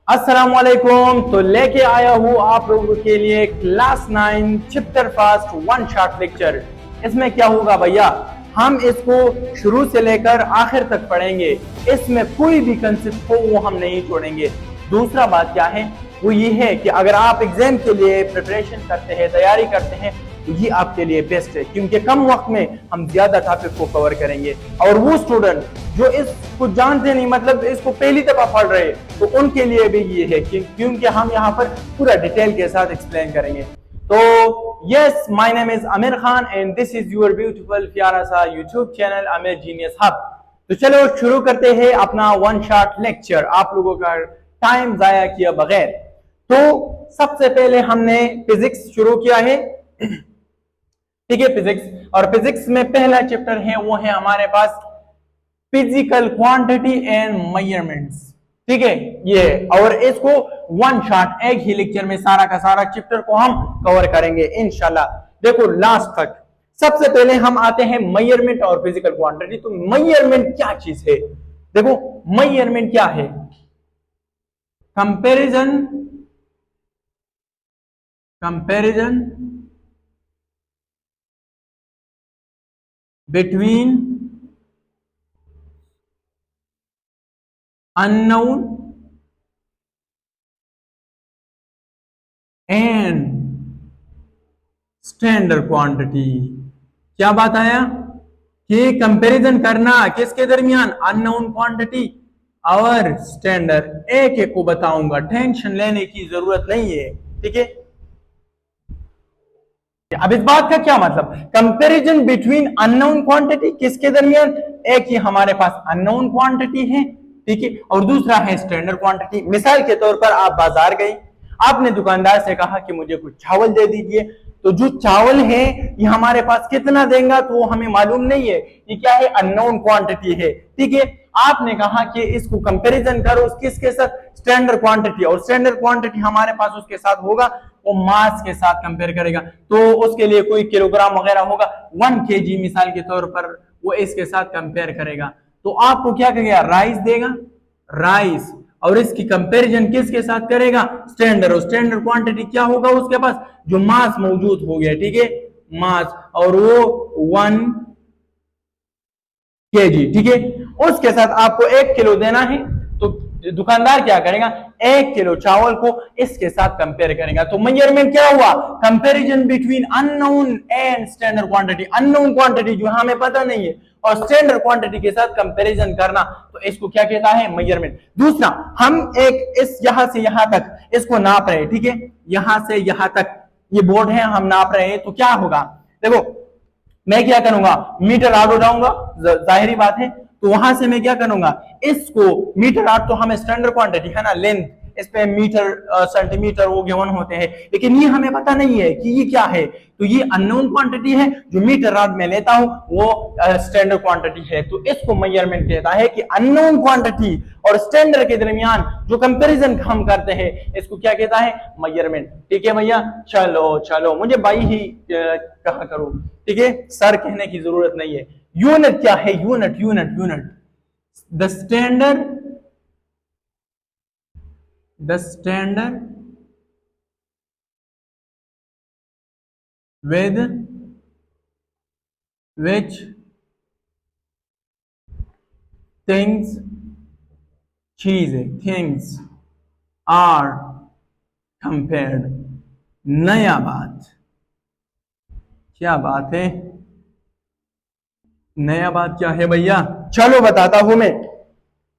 अस्सलामुअलैकुम। तो लेके आया हूँ आप लोगों के लिए class 9 chapter fast one shot lecture. इसमें क्या होगा भैया, हम इसको शुरू से लेकर आखिर तक पढ़ेंगे। इसमें कोई भी कंसेप्ट हो वो हम नहीं छोड़ेंगे। दूसरा बात क्या है वो ये है कि अगर आप एग्जाम के लिए प्रिपरेशन करते हैं, तैयारी करते हैं, तो ये आपके लिए बेस्ट है, क्योंकि कम वक्त में हम ज्यादा टॉपिक को कवर करेंगे। और वो स्टूडेंट जो इसको जानते नहीं, मतलब इसको पहली दफा पढ़ रहे, तो उनके लिए भी ये है क्योंकि हम यहाँ पर पूरा डिटेल के साथ एक्सप्लेन करेंगे। तो yes, my name is Aamir Khan and this is your beautiful प्यारा सा YouTube channel Aamir genius hub. तो चलो शुरू करते हैं अपना वन शॉट लेक्चर, आप लोगों का टाइम जाया किया बगैर। तो सबसे पहले हमने फिजिक्स शुरू किया है, ठीक है, फिजिक्स। और फिजिक्स में पहला चैप्टर है वो है हमारे पास फिजिकल क्वांटिटी एंड मेजरमेंट्स, ठीक है ये। और इसको वन शॉट एक ही लेक्चर में सारा का सारा चैप्टर को हम कवर करेंगे इंशाल्लाह, देखो लास्ट तक। सबसे पहले हम आते हैं मेजरमेंट और फिजिकल क्वांटिटी। तो मेजरमेंट क्या चीज है, देखो मेजरमेंट क्या है, comparison between unknown and standard quantity. क्या बात आया कि कंपैरिजन करना किसके दरमियान, अननोन क्वांटिटी और स्टैंडर्ड। एक एक को बताऊंगा, टेंशन लेने की जरूरत नहीं है, ठीक है। अब इस बात का क्या मतलब, कंपैरिजन बिटवीन अननोन क्वांटिटी किसके दरमियान, एक ही हमारे पास अननोन क्वांटिटी है, ठीक है, और दूसरा है स्टैंडर्ड क्वांटिटी। मिसाल के तौर पर आप बाजार गए, आपने दुकानदार से कहा कि मुझे कुछ चावल दे दीजिए। तो जो चावल है ये हमारे पास कितना देगा तो वो हमें मालूम नहीं है, ये क्या है, अननोन क्वांटिटी है, ठीक है। आपने कहा कि इसको कंपैरिजन करो किसके साथ, स्टैंडर्ड क्वांटिटी, और स्टैंडर्ड क्वांटिटी हमारे पास उसके साथ होगा वो मास के साथ कंपेयर करेगा। तो उसके लिए कोई किलोग्राम वगैरह होगा, 1 kg मिसाल के तौर पर वो इसके साथ कंपेयर करेगा। तो आपको क्या करेगा, राइस देगा, राइस, और इसकी कंपैरिजन किसके साथ करेगा, स्टैंडर्ड। और स्टैंडर्ड क्वांटिटी क्या होगा उसके पास, जो मास मौजूद हो गया, ठीक है, मास, और वो 1 kg, ठीक है। उसके साथ आपको 1 किलो देना है, तो दुकानदार क्या करेगा, 1 किलो चावल को इसके साथ कंपेयर करेगा। तो मेजरमेंट क्या हुआ, comparison between unknown and standard quantity. Unknown quantity जो हमें पता नहीं है और स्टैंडर्ड क्वांटिटी के साथ कंपैरिजन करना, तो इसको क्या कहता है, मेजरमेंट। दूसरा, हम एक इस यहां से यहां तक इसको नाप रहे हैं, ठीक है, यहां से यहां तक ये बोर्ड है, हम नाप रहे हैं। तो क्या होगा, देखो मैं क्या करूंगा, मीटर आठ उठाऊंगा, जाहिरी बात है। तो वहां से मैं क्या करूंगा, इसको मीटर आठ तो हमें स्टैंडर्ड क्वांटिटी है ना, लेंथ, इस पे मीटर सेंटीमीटर वो गिवन होते हैं, लेकिन ये हमें पता नहीं है कि ये क्या है। तो ये अननोन क्वांटिटी है, जो मीटर आठ में लेता हूं वो स्टैंडर्ड क्वांटिटी है। तो इसको मेजरमेंट कहता है कि अननोन क्वांटिटी और स्टैंडर्ड के दरमियान जो कंपैरिजन हम करते हैं इसको क्या कहता है, मेजरमेंट, ठीक है भैया। चलो चलो, मुझे भाई ही कहा करो, ठीक है, सर कहने की जरूरत नहीं है। यूनिट क्या है, unit unit unit, the standard with which things are compared। नया बात, क्या बात है, नया बात क्या है भैया, चलो बताता हूं मैं।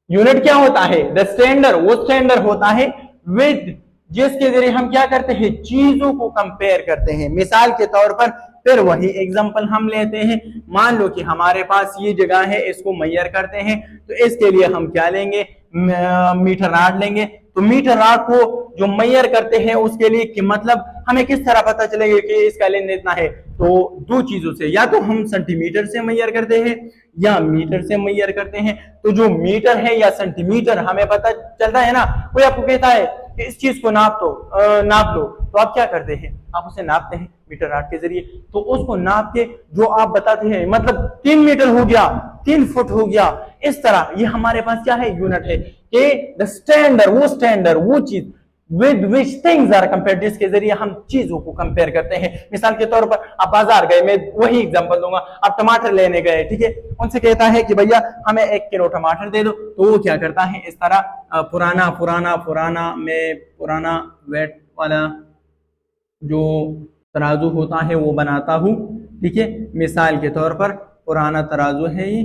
यूनिट क्या होता है, द स्टैंडर्ड, वो स्टैंडर्ड होता है विद, जिसके जरिए हम क्या करते हैं, चीजों को कंपेयर करते हैं। मिसाल के तौर पर फिर वही एग्जांपल हम लेते हैं, मान लो कि हमारे पास ये जगह है, इसको मेजर करते हैं, तो इसके लिए हम क्या लेंगे, मीटर राड लेंगे। तो मीटर राड को जो मेजर करते हैं उसके लिए कि मतलब हमें किस तरह पता चलेगा कि इसका लेंथ इतना है, तो दो चीजों से, या तो हम सेंटीमीटर से मेजर करते हैं या मीटर से मेजर करते हैं। तो जो मीटर है या सेंटीमीटर हमें पता चलता है ना, कोई आपको कहता है कि इस चीज को नाप लो, तो आप क्या करते हैं, आप उसे नापते हैं मीटर राड के जरिए। तो उसको नाप के जो आप बताते हैं, मतलब 3 मीटर हो गया, 3 फुट हो गया, इस तरह ये हमारे पास क्या है, यूनिट है। कि द स्टैंडर्ड, वो स्टैंडर्ड, वो चीज with which things are compared, जिसके जरिए हम चीजों को कंपेयर करते हैं। मिसाल के तौर पर आप बाजार गए, मैं वही एग्जांपल दूंगा, आप टमाटर लेने गए, ठीक है, उनसे कहता है कि भैया हमें 1 किलो टमाटर दे दो, तो वो क्या करता है, इस तरह पुराना पुराना पुराना मैं पुराना वेट वाला जो तराजू होता है वो बनाता हूं, ठीक है। मिसाल के तौर पर पुराना तराजू है ये,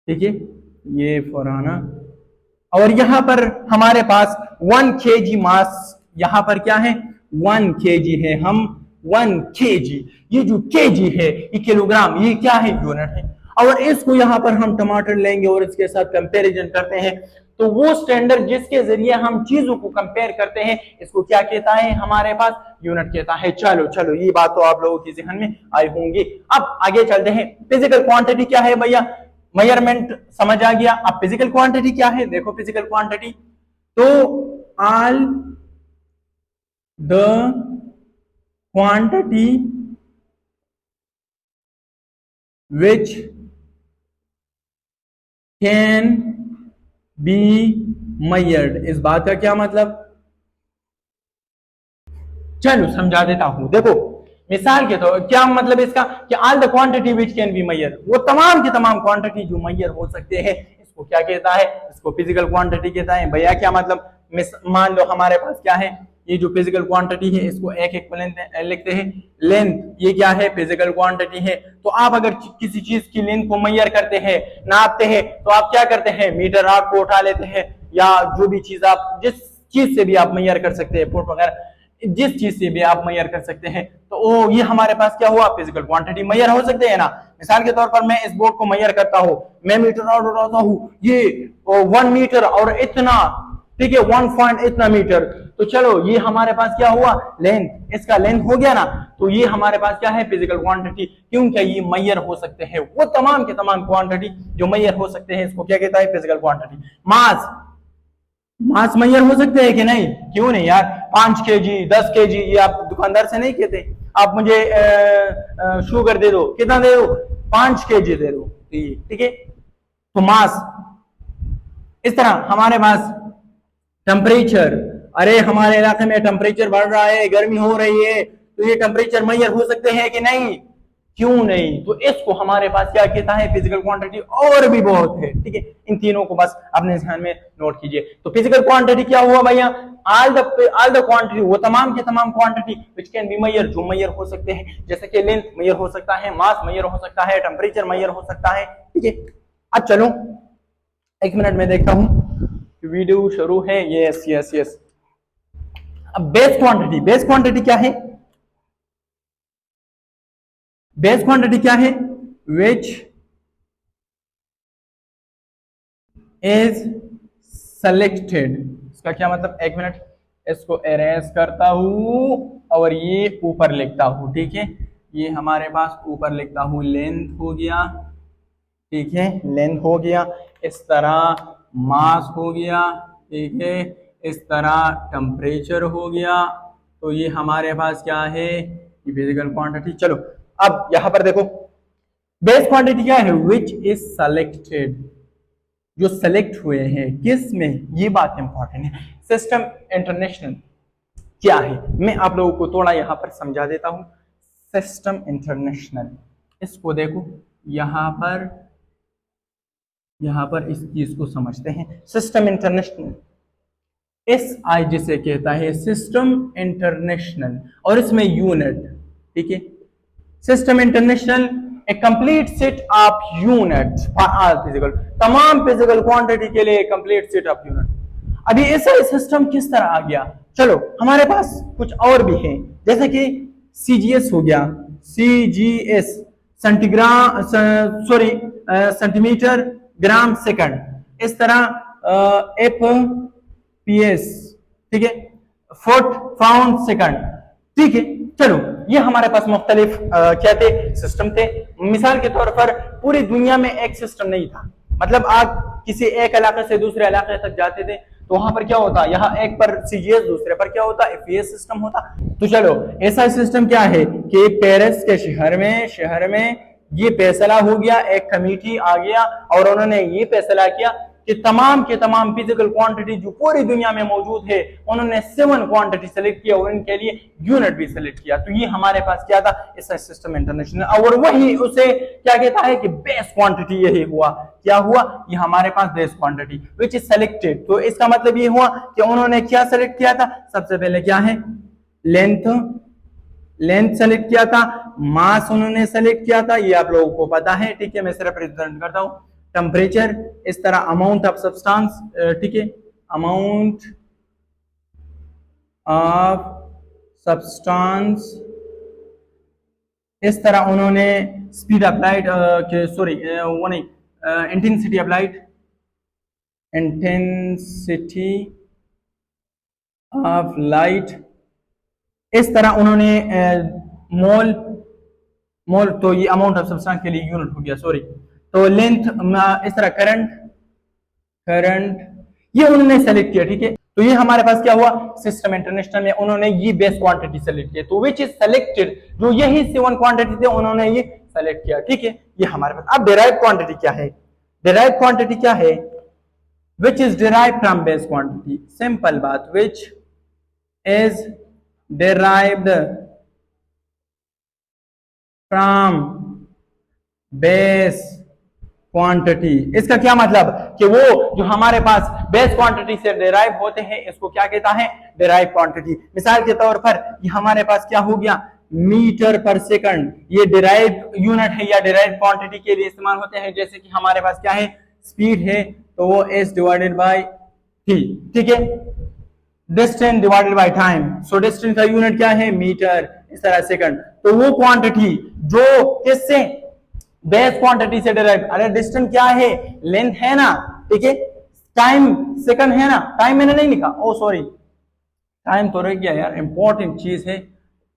ठीक है, ये पुराना, और यहाँ पर हमारे पास 1 kg मास, यहाँ पर क्या है 1 kg है, हम 1 kg, ये जो kg है ये किलोग्राम, ये क्या है यूनिट है। और इसको यहाँ पर हम टमाटर लेंगे और इसके साथ कंपैरिजन करते हैं, तो वो स्टैंडर्ड जिसके जरिए हम चीजों को कंपेयर करते हैं, इसको क्या कहता है, हमारे पास यूनिट कहता है। चलो चलो, ये बात तो आप लोगों के ज़हन में आई होंगी। अब आगे चलते हैं, फिजिकल क्वांटिटी क्या है भैया, मेजरमेंट समझ आ गया। अब फिजिकल क्वांटिटी क्या है, देखो फिजिकल क्वांटिटी, तो all the quantity which can be measured, इस बात का क्या मतलब, चलो समझा देता हूं। देखो मिसाल के तो क्या मतलब इसका, कि all the quantity which can be measure, वो तमाम की तमाम क्वांटिटी जो मेजर हो सकते हैं, इसको क्या कहता है, इसको फिजिकल क्वांटिटी कहता है। भैया क्या मतलब, मान लो हमारे पास क्या है, ये जो फिजिकल क्वांटिटी है इसको एक एक लिखते हैं, लेंथ, ये क्या है फिजिकल क्वांटिटी है। तो आप अगर किसी चीज की लेंथ को मेजर करते हैं, नापते हैं, तो आप क्या करते हैं, मीटर आर्क को उठा लेते हैं, या जो भी चीज आप जिस चीज से भी आप मेजर कर सकते हैं, फुट वगैरह जिस चीज से भी आप मेजर कर सकते हैं, तो वो ये हमारे पास क्या हुआ, फिजिकल क्वांटिटी मेजर हो सकते हैं ना। मिसाल के तौर पर मैं इस बोर्ड को मेजर करता हूं, मैं मीटर आउट उठाता हूं, ये 1 मीटर और इतना, ठीक है, 1 पॉइंट इतना मीटर, तो चलो ये हमारे पास क्या हुआ, लेंथ, इसका लेंथ हो गया ना, तो ये हमारे पास क्या है, फिजिकल क्वांटिटी, क्योंकि ये मेजर हो सकते हैं, वो तमाम के तमाम क्वांटिटी जो मेजर हो सकते हैं, इसको क्या कहता है, फिजिकल क्वांटिटी। मास, मास मेजर हो सकते हैं कि नहीं, क्यों नहीं यार, 5 kg 10 kg, ये आप दुकानदार से नहीं कहते, आप मुझे शुगर दे दो, कितना दे दो, 5 kg दे दो, ठीक है। तो मास, इस तरह हमारे पास टेम्परेचर, अरे हमारे इलाके में टेम्परेचर बढ़ रहा है, गर्मी हो रही है, तो ये टेम्परेचर मेजर हो सकते हैं कि नहीं, क्यों नहीं। तो इसको हमारे पास क्या कहता है, फिजिकल क्वांटिटी। और भी बहुत है, ठीक है, इन तीनों को बस अपने ध्यान में नोट कीजिए। तो फिजिकल क्वांटिटी क्या हुआ भैया, ऑल द क्वांटिटी, वो तमाम के तमाम quantity which can be measure, जो मेजर हो सकते हैं, जैसे कि लेंथ मेजर हो सकता है, मास मेजर हो सकता है, टेम्परेचर मेजर हो सकता है, ठीक है। अब चलो 1 मिनट में देखता हूं, वीडियो शुरू है, यस यस यस। अब बेस क्वांटिटी, बेस क्वांटिटी क्या है, बेस क्वांटिटी क्या है, विच इज सेलेक्टेड, इसका क्या मतलब, 1 मिनट, इसको एरेज करता हूं और ये ऊपर लिखता हूं, ठीक है, ये हमारे पास ऊपर लिखता हूं, लेंथ हो गया, ठीक है, लेंथ हो गया, इस तरह मास हो गया, ठीक है, इस तरह टेम्परेचर हो गया, तो ये हमारे पास क्या है, ये फिजिकल क्वांटिटी। चलो अब यहां पर देखो, बेस क्वांटिटी क्या है, विच इज सेलेक्टेड, जो सेलेक्ट हुए हैं, किस में, ये बात इंपॉर्टेंट है। सिस्टम इंटरनेशनल क्या है, मैं आप लोगों को थोड़ा यहां पर समझा देता हूं। सिस्टम इंटरनेशनल, इसको देखो, यहां पर इस चीज को समझते हैं। सिस्टम इंटरनेशनल, SI जिसे कहता है सिस्टम इंटरनेशनल, और इसमें यूनिट, ठीक है, system international A complete set of unit for all physical, तमाम फिजिकल क्वांटिटी के लिए कंप्लीट सेट ऑफ यूनिट। अभी ऐसा सिस्टम किस तरह आ गया, चलो हमारे पास कुछ और भी है, जैसे कि CGS हो गया, CGS centigram, sorry centimetre gram second, इस तरह FPS, ठीक है, फुट पाउंड सेकंड, ठीक है। चलो ये हमारे पास मुख्तलिफ क्या थे, सिस्टम थे। मिसाल के तौर पर पूरी दुनिया में एक सिस्टम नहीं था, मतलब आप किसी एक इलाके से दूसरे इलाके तक जाते थे, तो वहां पर क्या होता, यहाँ एक पर CGS, दूसरे पर क्या होता, FPS सिस्टम होता। तो चलो ऐसा सिस्टम क्या है कि पेरिस के शहर में ये फैसला हो गया, एक कमेटी आ गया और उन्होंने ये फैसला किया कि तमाम के तमाम फिजिकल क्वांटिटी जो पूरी दुनिया में मौजूद है, उन्होंने 7 क्वांटिटी सेलेक्ट किया और इनके लिए यूनिट भी सेलेक्ट किया। तो ये हमारे पास क्या था, इसका सिस्टम इंटरनेशनल, और वही उसे क्या कहता है कि बेस क्वांटिटी यही हुआ। क्या हुआ, ये हमारे पास base quantity which is selected. तो इसका मतलब ये हुआ कि उन्होंने क्या सेलेक्ट किया था, सबसे पहले क्या है, लेंथ सेलेक्ट किया था, मास उन्होंने सेलेक्ट किया था, ये आप लोगों को पता है, ठीक है, मैं सिर्फ रिप्रेजेंट करता हूं। टेम्परेचर, इस तरह अमाउंट ऑफ सब्सटेंस, ठीक है, अमाउंट ऑफ सब्सटेंस, इस तरह उन्होंने स्पीड ऑफ लाइट, सॉरी वो नहीं, intensity of light, intensity of light, इस तरह उन्होंने मोल तो ये अमाउंट ऑफ सब्सटेंस के लिए यूनिट हो गया, सॉरी। तो लेंथ, इस तरह करंट ये उन्होंने सेलेक्ट किया, ठीक है। तो ये हमारे पास क्या हुआ, सिस्टम इंटरनेशनल में उन्होंने ये बेस क्वांटिटी सेलेक्ट किया, तो विच इज सेलेक्टेड, जो यही 7 क्वांटिटी थे उन्होंने ये सेलेक्ट किया, ठीक है, ये हमारे पास। अब डिराइव क्वांटिटी क्या है, डिराइव क्वांटिटी क्या है, which is derive from base quantity, simple बात, which is derived from base quantity। इसका क्या मतलब कि वो जो हमारे पास बेस क्वांटिटी से डिराइव होते हैं, इसको क्या कहता है, डिराइव क्वांटिटी। मिसाल के तौर पर ये हमारे पास क्या हो गया, मीटर पर सेकंड, ये डिराइव यूनिट है या डिराइव क्वांटिटी के लिए इस्तेमाल होते हैं। जैसे कि हमारे पास क्या है, स्पीड है, तो वो s डिवाइडेड बाई t, ठीक है, distance divided by time, so distance का यूनिट क्या है, मीटर, इस तरह सेकंड। तो वो क्वांटिटी जो किससे, बेस क्वांटिटी से डिराइव, अरे डिस्टेंस क्या है, लेंथ है ना, ठीक है, टाइम सेकंड है ना, टाइम मैंने नहीं लिखा, ओ सॉरी, टाइम तो रह गया यार, इंपॉर्टेंट चीज है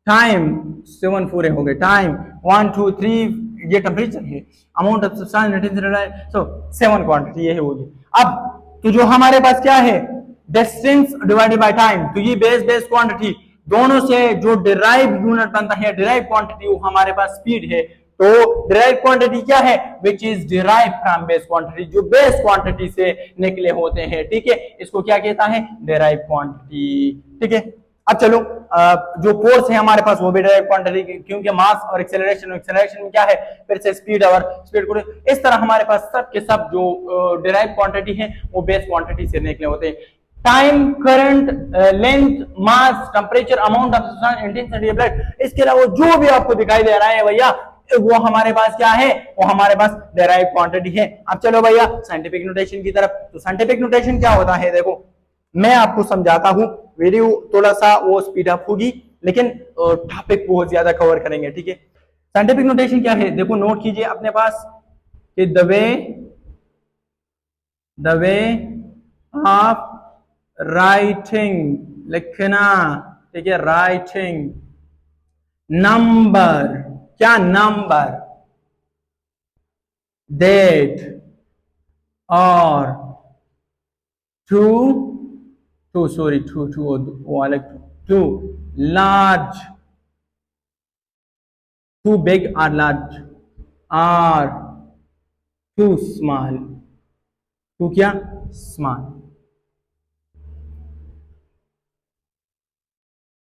टाइम, 7 पूरे हो गए, टाइम 1 2 3, ये टेम्परेचर है, amount of substance, so 7 quantity ये होगी। अब तो जो हमारे पास क्या है, डिस्टेंस डिवाइडेड बाय टाइम, तो ये बेस क्वांटिटी दोनों से जो डिराइव यूनिट बनता है, डिराइव क्वांटिटी, वो हमारे पास स्पीड है। तो डिराइव क्वांटिटी क्या है, which is derive from base quantity, जो बेस क्वांटिटी से निकले होते हैं, ठीक है, इसको क्या कहता है, डिराइव क्वांटिटी, ठीक है। अब चलो, जो फोर्स है हमारे पास वो भी डिराइव क्वांटिटी, क्योंकि मास और एक्सेलरेशन में क्या है, फिर से स्पीड और स्पीड को, इस तरह हमारे पास सब के सब जो डिराइव क्वांटिटी है वो बेस क्वांटिटी से निकले होते हैं। Time, current, length, mass, temperature, amount of substance, intensity of light, इसके अलावा जो भी आपको दिखाई दे रहा है भैया, वो हमारे पास क्या है, वो हमारे पास डिराइव क्वांटिटी है। अब चलो भैया साइंटिफिक नोटेशन की तरफ। तो साइंटिफिक नोटेशन क्या होता है, देखो मैं आपको समझाता हूं, वीडियो थोड़ा सा वो स्पीड अप होगी, लेकिन टॉपिक बहुत ज्यादा कवर करेंगे, ठीक है। साइंटिफिक नोटेशन क्या है, देखो नोट कीजिए अपने पास कि द वे ऑफ राइटिंग, लिखना, ठीक है, राइटिंग, नंबर, क्या नंबर, डेट और टू लार्ज, टू बिग और लार्ज, और टू स्मॉल, टू क्या, small.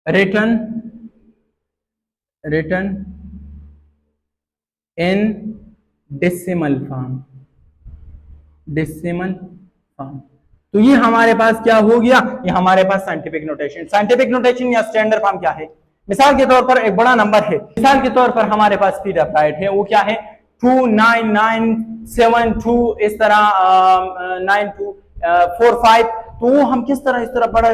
written in decimal form, तो ये हमारे पास क्या हो गया, ये हमारे पास साइंटिफिक नोटेशन। साइंटिफिक नोटेशन या स्टैंडर्ड फॉर्म क्या है, मिसाल के तौर पर एक बड़ा नंबर है, मिसाल के तौर पर हमारे पास स्पीड ऑफ लाइट है, वो क्या है 29972, इस तरह 9245, तो हम किस तरह इस तरह बड़ा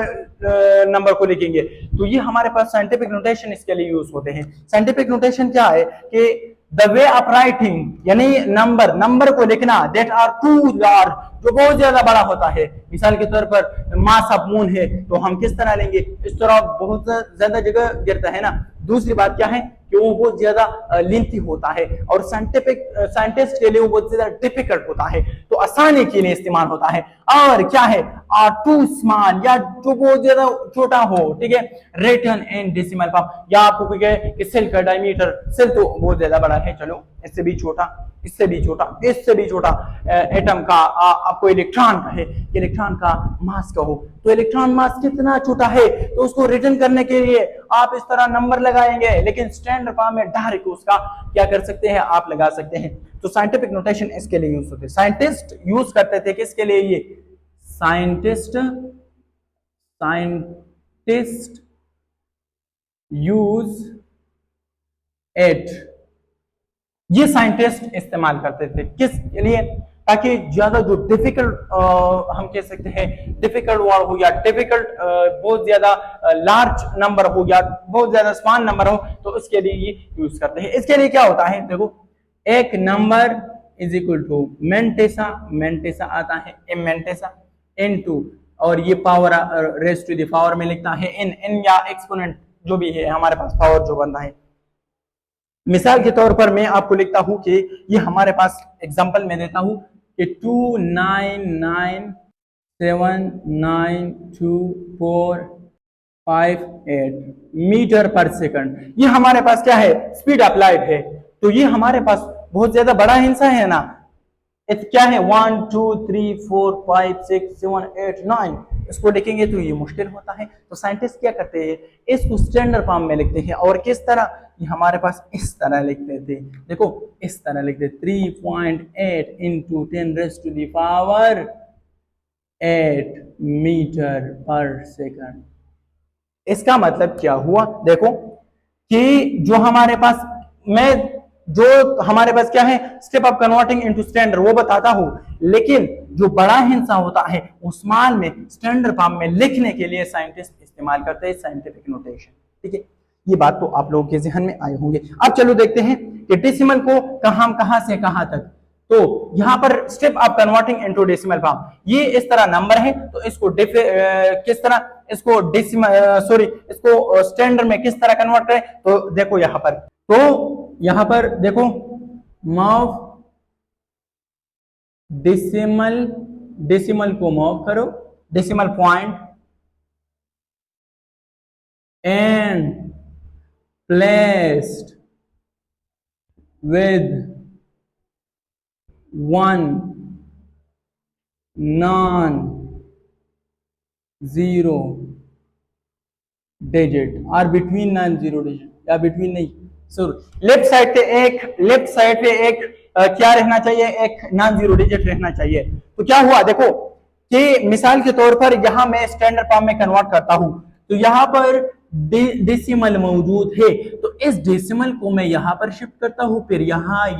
नंबर को लिखेंगे। तो ये हमारे पास साइंटिफिक नोटेशन इसके लिए यूज होते हैं। साइंटिफिक नोटेशन क्या है कि द वे ऑफ राइटिंग, यानी नंबर को लिखना दैट आर टू लार्ज, जो बहुत ज्यादा बड़ा होता है। मिसाल के तौर पर मास ऑफ मून है, तो हम किस तरह लेंगे, इस तरह बहुत ज्यादा जगह गिरता है ना। दूसरी बात क्या है कि वो बहुत ज्यादा लेंथी होता है, और साइंटिस्ट के लिए वो बहुत ज्यादा डिफिकल्ट होता है, तो आसानी के लिए इस्तेमाल होता है। और क्या है, टू स्मॉल या जो बहुत ज्यादा छोटा हो, ठीक है, रिटन इन डेसिमल फॉर्म। या आपको कोई कहे कि सेल का डायमीटर, सेल तो बहुत ज्यादा बड़ा है, चलो इससे भी छोटा, इससे भी छोटा, इससे भी छोटा, एटम का आपको इलेक्ट्रॉन का है, इलेक्ट्रॉन का मास का हो, तो इलेक्ट्रॉन मास कितना छोटा है तो उसको रिटर्न करने के लिए आप इस तरह नंबर लगाएंगे, लेकिन स्टैंडर्ड फॉर्म में डायरेक्ट उसका क्या कर सकते हैं, आप लगा सकते हैं। तो साइंटिफिक नोटेशन इसके लिए यूज होते हैं, साइंटिस्ट यूज करते थे किसके लिए, ये साइंटिस्ट यूज इट, ये साइंटिस्ट इस्तेमाल करते थे किसके लिए, ताकि ज्यादा जो डिफिकल्ट हम कह सकते हैं डिफिकल्ट वर्ड हो या डिफिकल्ट बहुत ज्यादा लार्ज नंबर हो या बहुत ज्यादा स्मॉल नंबर हो, तो उसके लिए ये यूज करते हैं। इसके लिए क्या होता है, देखो एक number is equal to mantissa, mantissa आता है इमेंटेसा इनटू, और ये power raise to the power में लिखता है इन, इन या एक्सपोनेंट जो भी है हमारे पास पावर जो बनता है। मिसाल के तौर पर मैं आपको लिखता हूं कि ये हमारे पास एग्जांपल में देता हूं कि 299792458 मीटर पर सेकंड, ये हमारे पास क्या है, स्पीड ऑफ लाइट है। तो ये हमारे पास बहुत ज्यादा बड़ा हिस्सा है ना, क्या है 1 2 3 4 5 6 7 8 9, इसको लिखेंगे तो ये मुश्किल होता है। तो साइंटिस्ट क्या करते हैं, इसको स्टैंडर्ड फॉर्म में लिखते हैं, और किस तरह, ये हमारे पास इस तरह लिखते थे, देखो इस तरह लिखते 3.8 into 10 raise to the power 8 metre per second. इसका मतलब क्या हुआ, देखो कि जो हमारे पास, मैं जो हमारे पास क्या है step of converting into standard वो बताता हूं, लेकिन जो बड़ा हिस्सा होता है उस्मान में स्टैंडर्ड फॉर्म में लिखने के लिए साइंटिस्ट इस्तेमाल करते हैं साइंटिफिक नोटेशन, ठीक है। ये बात तो आप लोगों के जहन में आए होंगे। अब चलो देखते हैं कि डेसिमल को कहां से कहां तक, तो यहां पर step of converting into decimal form, ये इस तरह नंबर है तो इसको किस तरह इसको डेसिमल इसको स्टैंडर्ड में किस तरह कन्वर्ट करें, तो देखो यहां पर, तो यहां पर देखो मूव डेसिमल को मूव करो, decimal point and placed with 1 non-zero digit और बिटवीन non-zero digit, या बिटवीन नहीं, सॉरी लेफ्ट साइड पे एक क्या रहना चाहिए, एक non-zero digit रहना चाहिए। तो क्या हुआ, देखो कि मिसाल के तौर पर यहां मैं स्टैंडर्ड फॉर्म में कन्वर्ट करता हूं, तो यहां पर डेसिमल मौजूद है, तो इस डेसिमल को मैं यहां पर शिफ्ट करता हूं, फिर यहां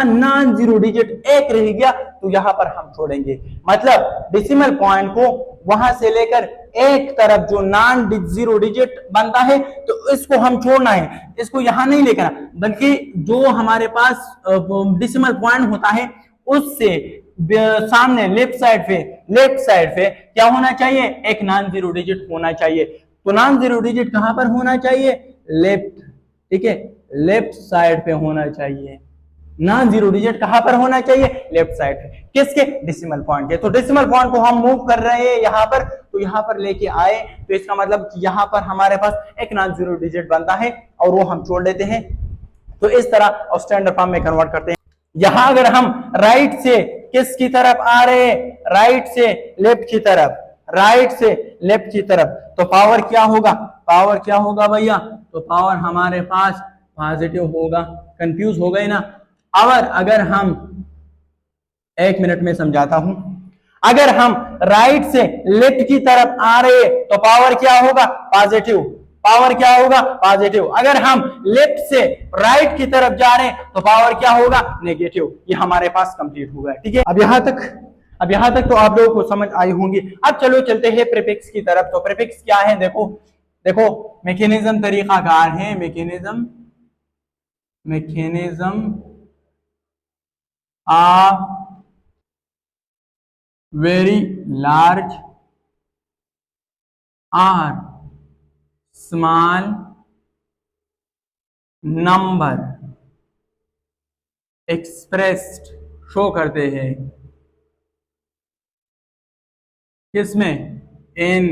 नॉन जीरो डिजिट एक रह गया, तो यहां पर हम छोड़ेंगे, मतलब डेसिमल पॉइंट को वहां से लेकर एक तरफ जो नॉन जीरो डिजिट बनता है तो इसको हम छोड़ना है, इसको यहां नहीं लेकर, बल्कि जो हमारे पास डेसिमल पॉइंट होता है उससे सामने लेफ्ट साइड पे क्या होना चाहिए, एक नॉन जीरो डिजिट होना चाहिए। तो नॉन जीरो डिजिट कहां पर होना चाहिए, लेफ्ट, ठीक है, लेफ्ट साइड पे होना चाहिए। नॉन जीरो डिजिट कहां पर होना चाहिए, लेफ्ट साइड पे, किसके, डेसिमल पॉइंट के। तो डेसिमल पॉइंट को हम मूव कर रहे हैं यहां पर, तो यहां पर लेके आए, तो इसका मतलब कि यहां पर हमारे पास एक नॉन जीरो डिजिट बनता है और वो हम छोड़ देते हैं। तो इस तरह स्टैंडर्ड फॉर्म में कन्वर्ट करते हैं। यहां अगर हम राइट से किसकी तरफ आ रहे हैं, राइट से लेफ्ट की तरफ, राइट से लेफ्ट की तरफ, तो पावर क्या होगा, पावर क्या होगा भैया, तो पावर हमारे पास पॉजिटिव होगा। कंफ्यूज हो गए ना। और अगर हम, एक मिनट में समझाता हूं, अगर हम राइट से लेफ्ट की तरफ आ रहे तो पावर क्या होगा, पॉजिटिव, पावर क्या होगा, पॉजिटिव। अगर हम लेफ्ट से राइट की तरफ जा रहे हैं तो पावर क्या होगा, नेगेटिव। ये हमारे पास कंप्लीट हो गया, ठीक है। अब यहां तक तो आप लोगों को समझ आई होंगी। अब चलो चलते हैं प्रीफिक्स की तरफ। तो प्रीफिक्स क्या है, देखो मैकेनिज्म तरीकाकार है, mechanism of very large or small number expressed show करते हैं किसमें? इन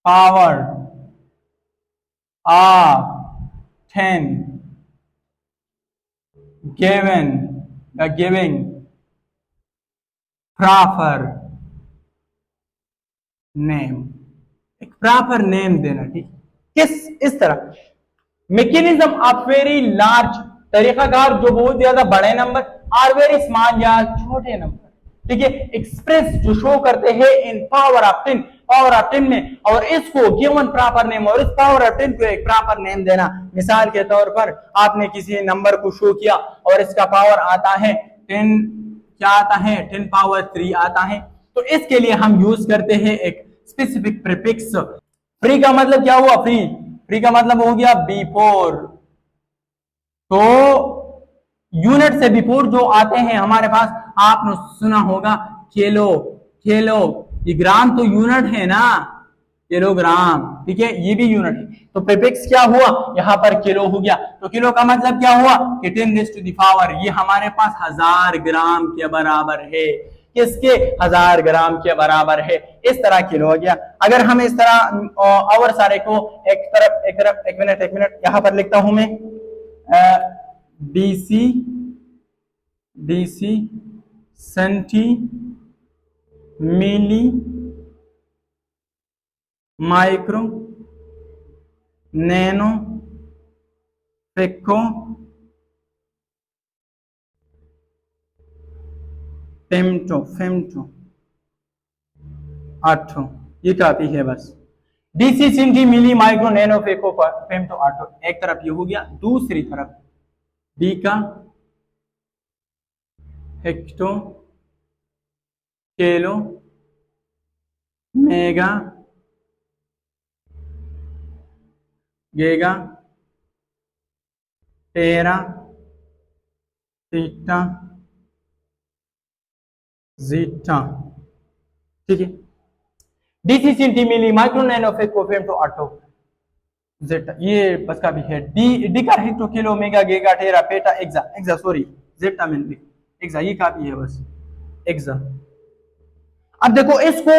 पावर ऑफ 10 गिवन या गिविंग प्रॉपर नेम, एक प्रॉपर नेम देना। ठीक, किस इस तरह मैकेनिज्म ऑफ वेरी लार्ज, तरीकाकार जो बहुत ज्यादा बड़े नंबर, आर वेरी स्मॉल या छोटे नंबर, ठीक है, एक्सप्रेस जो शो करते हैं इन पावर ऑफ 10, पावर ऑफ 10 में, और इसको गिवन प्रॉपर नेम, और इस पावर ऑफ 10 को एक प्रॉपर नेम देना। मिसाल के तौर पर आपने किसी नंबर को शो किया और इसका पावर आता है 10, क्या आता है? 10 पावर 3 आता है, तो इसके लिए हम यूज करते हैं एक स्पेसिफिक प्रीफिक्स। फ्री का मतलब क्या हुआ? फ्री, फ्री का मतलब हो गया बिफोर, तो यूनिट से बिफोर जो आते हैं हमारे पास, आपने सुना होगा किलो, किलो, ये ग्राम तो यूनिट है ना, किलोग्राम, ठीक है, ये भी यूनिट है, तो प्रीफिक्स क्या हुआ? यहाँ पर किलो हो गया, तो किलो का मतलब क्या हुआ कि 10 रेज़ टू द पावर, ये हमारे पास 1000 ग्राम के बराबर है। किसके? 1000 ग्राम के बराबर है। इस तरह किलो हो गया। अगर हम इस तरह और सारे को एक तरफ एक मिनट यहां पर लिखता हूं मैं, deci, deci centi milli micro nano pico femto, femto atto, ये काफी है बस। Deci centi milli micro nano pico femto atto, एक तरफ ये हो गया, दूसरी तरफ deca hecto kilo mega giga tera theta zeta, ठीक है। Deci centi milli micro nano pico femto atto zeta, ये बस का भी है। Deca hecto kilo mega giga tera peta exa, exa sorry zeta में एक्सा, ये काफी है बस एक्सा। अब देखो इसको,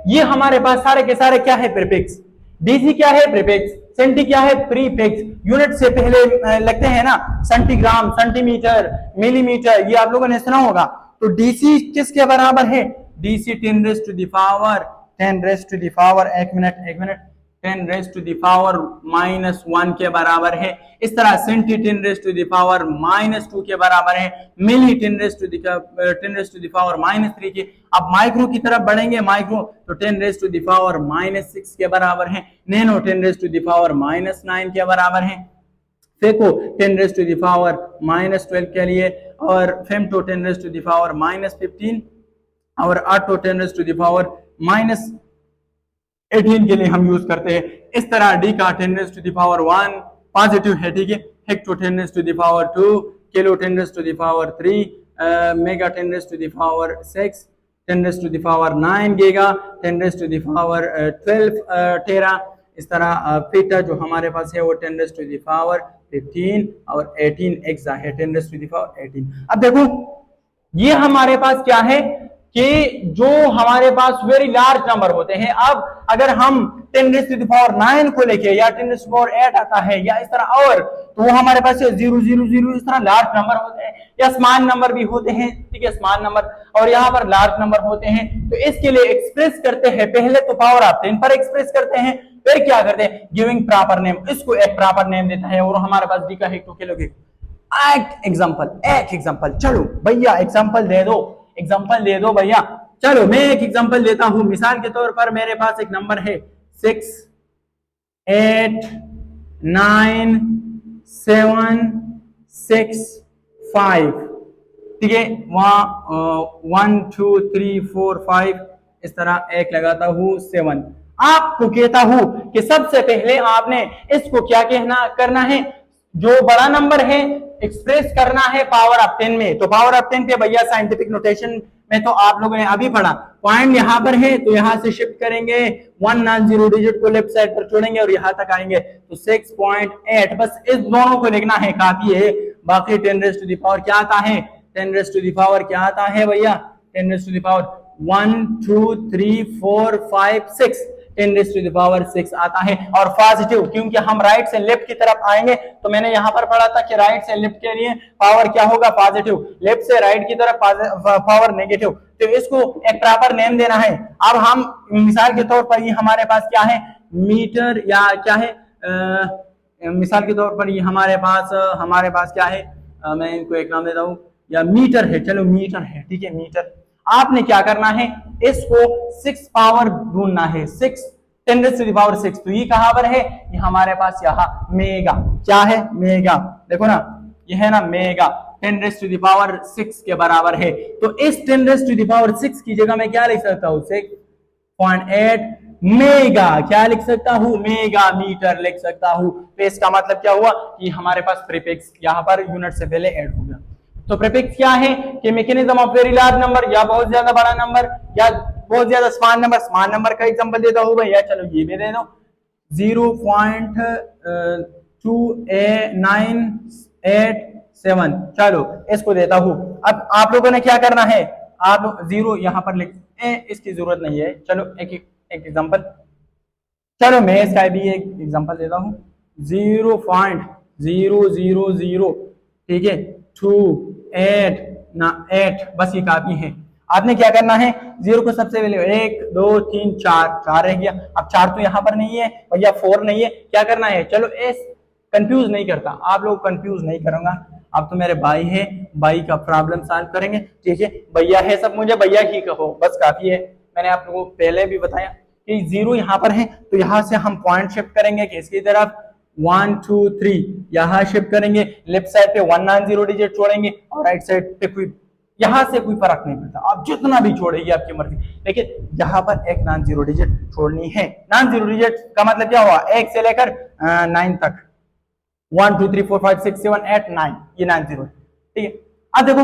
ये हमारे पास सारे के सारे क्या है? प्रीफिक्स। डीसी क्या है? प्रीफिक्स। सेंटी क्या है? प्रीफिक्स। यूनिट से पहले लगते हैं ना, सेंटीग्राम, सेंटीमीटर, मिलीमीटर, ये आप लोगों ने सुना होगा। तो डीसी किसके बराबर है? Deci 10 raise to the power, 10 raise to the power, एक मिनट 10 रेज़ टू द पावर -1 के बराबर है। इस तरह centi 10 raise to the power -2 के बराबर है। Milli 10 raise to the power -3 के। अब माइक्रो की तरफ बढ़ेंगे, माइक्रो तो 10 रेज़ टू द पावर -6 के बराबर है। Nano 10 raise to the power -9 के बराबर है। Pico 10 raise to the power -12 के लिए, और femto 10 raise to the power -15, और आठो 10 रेज़ टू द पावर -18 के लिए हम यूज करते हैं। इस तरह डी का 10 raise to the power 1 positive है, ठीक है। Hecto 10 raise to the power 2, kilo 10 raise to the power 3, mega 10 raise to the power 6, 10 raise to the power 9 giga, 10 raise to the power 12 tera. इस तरह PETA जो हमारे पास है वो 10 raise to the power 15 और 18 एक्सा है, 10 raise to the power 18। अब देखो ये हमारे पास क्या है कि जो हमारे पास वेरी लार्ज नंबर होते हैं, अब अगर हम 10 रेज़ टू द पावर 9 को लेके, या 10 रेज़ टू द पावर 8 आता है, या इस तरह, और तो वो हमारे पास 0 0 0 इस तरह लार्ज नंबर होते हैं, या स्मॉल नंबर भी होते हैं, ठीक है, स्मॉल नंबर, और यहाँ पर लार्ज नंबर होते हैं। तो इसके लिए एक्सप्रेस करते हैं, पहले तो पावर ऑफ 10 पर एक्सप्रेस करते हैं, फिर क्या करते हैं? गिविंग प्रॉपर नेम, इसको एक प्रॉपर नेम देता है, और हमारे पास डी का हेक्टो किलो के। एक एग्जांपल, चलो भैया एग्जांपल दे दो, एग्जांपल दे दो भैया। चलो मैं एक एग्जांपल देता हूं। मिसाल के तौर पर मेरे पास एक नंबर है 6 8 9 7 6 5, ठीक है, वहां 1 2 3 4 5 इस तरह एक लगाता हूं 7। आपको कहता हूं कि सबसे पहले आपने इसको क्या करना है, जो बड़ा नंबर है एक्सप्रेस करना है पावर ऑफ 10 में। तो पावर ऑफ 10 पे भैया साइंटिफिक नोटेशन में तो आप लोगों ने अभी पढ़ा, पॉइंट यहां पर है तो यहां से शिफ्ट करेंगे, 1 0 डिजिट को लेफ्ट साइड पर छोड़ेंगे और यहां तक आएंगे, तो 6.8, बस इस दोनों को लिखना है, काफी है। बाकी 10 रेज़ टू द पावर क्या आता है? 10 रेज़ टू द पावर क्या आता है भैया? 10 raise to the power 1 2 3 4 5 6 10 raise to the power 6 आता है। और पॉजिटिव, क्योंकि हम राइट से लेफ्ट की तरफ आएंगे तो मैंने यहाँ पर पढ़ा था कि राइट से लेफ्ट के लिए पावर क्या होगा, पॉजिटिव, लेफ्ट से राइट की तरफ पावर नेगेटिव। तो इसको एक प्रॉपर नेम देना है। अब हम मिसाल के तौर पर ये हमारे पास क्या है, मीटर या क्या है, मिसाल के तौर पर ये हमारे पास क्या है, मैं इनको एक नाम देता हूँ, या मीटर है, चलो मीटर है, ठीक है मीटर। आपने क्या करना है, इसको 6 पावर ढूंढना है, 6 10 रेज़ टू द पावर 6। तो ये कहां पर है, ये हमारे पास यहाँ मेगा, क्या है मेगा, देखो ना ये है ना mega, 10 raise to the power 6 के बराबर है। तो इस 10 रेज़ टू द पावर 6 की जगह मैं क्या लिख सकता हूँ, 6.8 मेगा, क्या लिख सकता हूँ, मेगा मीटर लिख सकता हूँ। तो इसका मतलब क्या हुआ कि हमारे पास प्रीफिक्स यहाँ पर यूनिट से पहले ऐड हो गया। तो प्रीफिक्स क्या है कि mechanism of very large number, या बहुत ज्यादा बड़ा नंबर, या बहुत ज्यादा स्मॉल नंबर। स्मॉल नंबर का एग्जांपल देता हूँ भैया, चलो ये भी दे दो, 0.2987, चलो इसको देता हूँ। अब आप लोगों ने क्या करना है, आप 0 यहाँ पर लिख, इसकी जरूरत नहीं है, चलो एक एग्जांपल, चलो मैं इसका भी एक एग्जांपल देता हूँ, 0.000, ठीक है, 288, बस ये काफी है। आपने क्या करना है, 0 को सबसे पहले 1 2 3 4 रह गया। अब 4 तो यहाँ पर नहीं है भैया, 4 नहीं है, क्या करना है, चलो इस कंफ्यूज नहीं करता, आप लोग कंफ्यूज नहीं करूंगा। अब तो मेरे भाई है, भाई का प्रॉब्लम सॉल्व करेंगे, ठीक है, भैया है सब, मुझे भैया ही कहो, बस काफी है। मैंने आप लोगों को पहले भी बताया कि 0 यहाँ पर है, तो यहाँ से हम पॉइंट शिफ्ट करेंगे किसकी तरफ, 1 2 3 यहाँ शिफ्ट करेंगे, लेफ्ट साइड पे 1 नॉन जीरो डिजिट छोड़ेंगे, और राइट साइड पे कोई, यहाँ से कोई फर्क नहीं पड़ता, आप जितना भी छोड़ेगी आपकी मर्जी, लेकिन यहाँ पर एक नॉन जीरो डिजिट छोड़नी है। नॉन जीरो डिजिट का मतलब क्या हुआ, 1 से लेकर 9 तक, 1 2 3 4 5 6 7 8 9, ये नॉन जीरो, ठीक है। अब देखो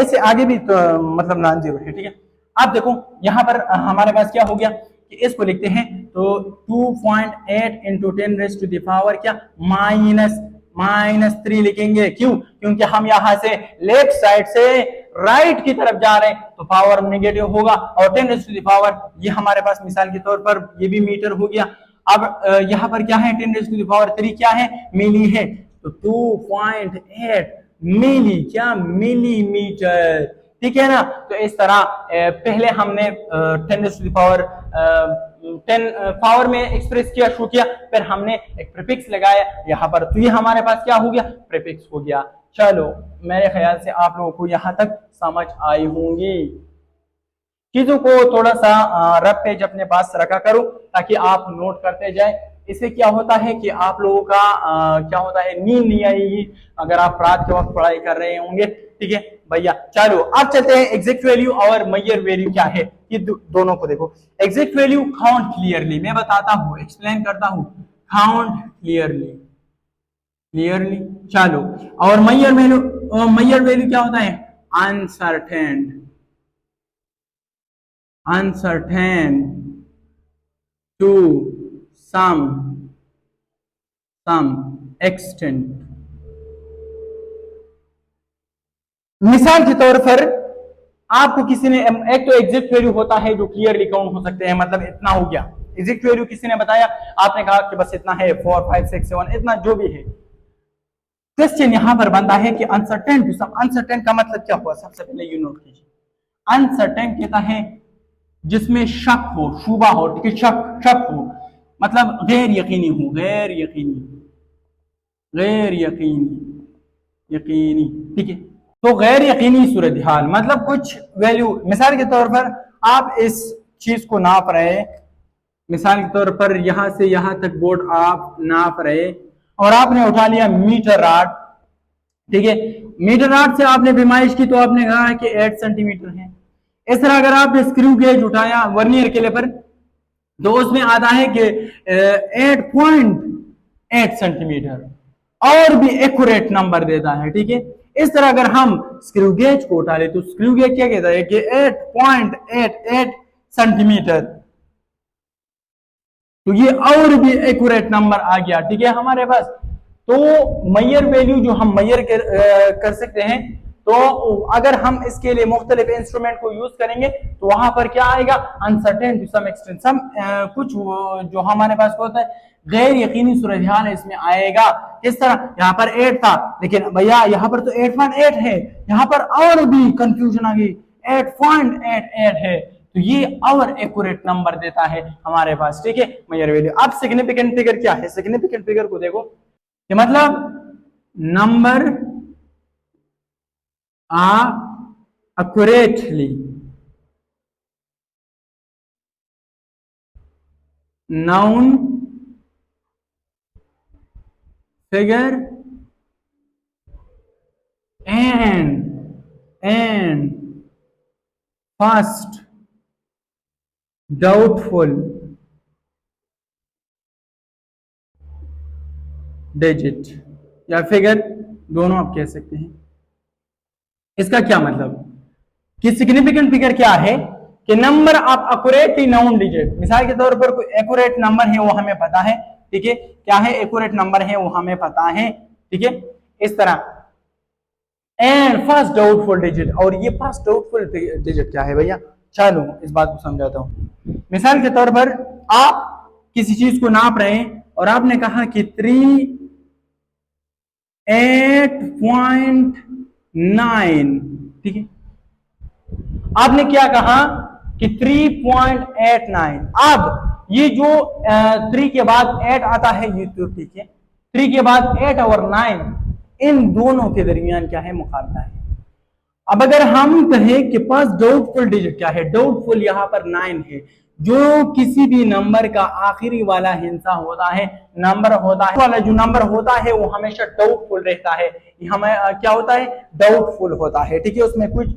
इससे आगे भी तो मतलब नॉन जीरो है, ठीक है। अब देखो यहाँ पर हमारे पास क्या हो गया कि इसको लिखते हैं, तो 2.8 into 10 raise to the power क्या, -3 लिखेंगे। क्यों, क्योंकि हम यहाँ से लेफ्ट साइड से राइट की तरफ जा रहे हैं, तो पावर नेगेटिव होगा। और 10 रेज़ टू द पावर, ये हमारे पास मिसाल के तौर पर ये भी मीटर हो गया। अब यहाँ पर क्या है, 10 रेज़ टू द पावर 3 क्या है, मिली है, तो 2.8 मिली, क्या मिलीमीटर, ठीक है ना। तो इस तरह पहले हमने 10 raise to the power 10 power में एक्सप्रेस किया, शो किया, फिर हमने एक प्रीफिक्स लगाया यहाँ पर, तो ये हमारे पास क्या हो गया, प्रीफिक्स हो गया। चलो मेरे ख्याल से आप लोगों को यहाँ तक समझ आई होंगी। चीजों को थोड़ा सा रफ पेज अपने पास रखा करो ताकि आप नोट करते जाए। इससे क्या होता है कि आप लोगों का क्या होता है, नींद नहीं आएगी अगर आप रात के वक्त पढ़ाई कर रहे होंगे, ठीक है भैया। चलो अब चलते हैं एग्जैक्ट वैल्यू और मेजर वैल्यू क्या है, ये दोनों को देखो। एग्जैक्ट वैल्यू काउंट क्लियरली, मैं बताता हूँ, एक्सप्लेन करता हूँ, काउंट क्लियरली। चलो, और मेजर वैल्यू क्या होता है, अनसर्टेन टू सम एक्सटेंट। मिसाल के तौर पर आपको किसी ने, एक तो एग्जैक्ट वैल्यू होता है जो क्लियरली काउंट हो सकते हैं, मतलब इतना हो गया। एग्जैक्ट वैल्यू किसी ने बताया, आपने कहा कि बस इतना है, 4 5 6 7 इतना जो भी है। क्वेश्चन यहां पर बनता है कि अनसर्टेन टू सम, अनसर्टेन का मतलब क्या हुआ, सबसे पहले यू नोट कीजिए। अनसर्टेन कहता है जिसमें शक हो, शुबा हो, ठीक है, शक हो, मतलब गैर यकीनी हो, गैर यकीनी, ठीक है। तो गैर यकीनी सूरत हाल मतलब कुछ वैल्यू, मिसाल के तौर पर आप इस चीज को नाप रहे, मिसाल के तौर पर यहां से यहां तक बोर्ड आप नाप रहे और आपने उठा लिया मीटर रॉड, ठीक है। मीटर रॉड से आपने पैमाइश की तो आपने कहा है कि 8 सेंटीमीटर है। इस तरह अगर आपने स्क्रू गेज उठाया वर्नियर कैलिपर, तो उसमें आता है कि 8.8 सेंटीमीटर, और भी एक्यूरेट नंबर देता है, ठीक है। इस तरह अगर हम स्क्रू गेज को उठा ले तो स्क्रू गेज क्या कहता है कि 8.88 सेंटीमीटर, तो ये और भी एक्यूरेट नंबर आ गया, ठीक है हमारे पास। तो मेजर वैल्यू जो हम मेजर कर सकते हैं, तो अगर हम इसके लिए मुख्तलिफ इंस्ट्रूमेंट को यूज करेंगे तो वहां पर क्या आएगा, अनसर्टेन टू सम एक्सटेंट, कुछ जो हमारे पास होता है गैर यकीनी सूरत हाल इसमें आएगा। किस तरह, यहाँ पर 8 था लेकिन भैया यहाँ पर तो 8.8 है, यहाँ पर और भी कंफ्यूजन आ गई, 8.88 है, तो ये और एक्यूरेट नंबर देता है हमारे पास, ठीक है, मेजर वैल्यू। अब सिग्निफिकेंट फिगर क्या है, सिग्निफिकेंट फिगर को देखो कि मतलब number accurately known figure and first doubtful digit या फिगर, दोनों आप कह सकते हैं। इसका क्या मतलब कि सिग्निफिकेंट फिगर क्या है कि number of accurately noun digit, मिसाल के तौर पर कोई एक्यूरेट नंबर है वो हमें पता है, ठीक है, क्या है एक्यूरेट नंबर है वो हमें पता है, ठीक है, इस तरह। एंड फर्स्ट डाउटफुल डिजिट, और ये फर्स्ट डाउटफुल डिजिट क्या है भैया, चलो इस बात को समझाता हूं। मिसाल के तौर पर आप किसी चीज को नाप रहे हैं और आपने कहा कि 8.9, ठीक है, आपने क्या कहा कि 3.89। अब ये जो 3 के बाद 8 आता है ये तो ठीक है, 3 के बाद 8 और 9 इन दोनों के दरमियान क्या है, मुकाबला है। अब अगर हम कहें कि पास डाउटफुल डिजिट क्या है, डाउटफुल यहाँ पर 9 है, जो किसी भी नंबर का आखिरी वाला हिस्सा होता है, नंबर होता है वाला जो नंबर होता है वो हमेशा डाउटफुल रहता है, हमें क्या होता है, डाउटफुल होता है, ठीक है, उसमें कुछ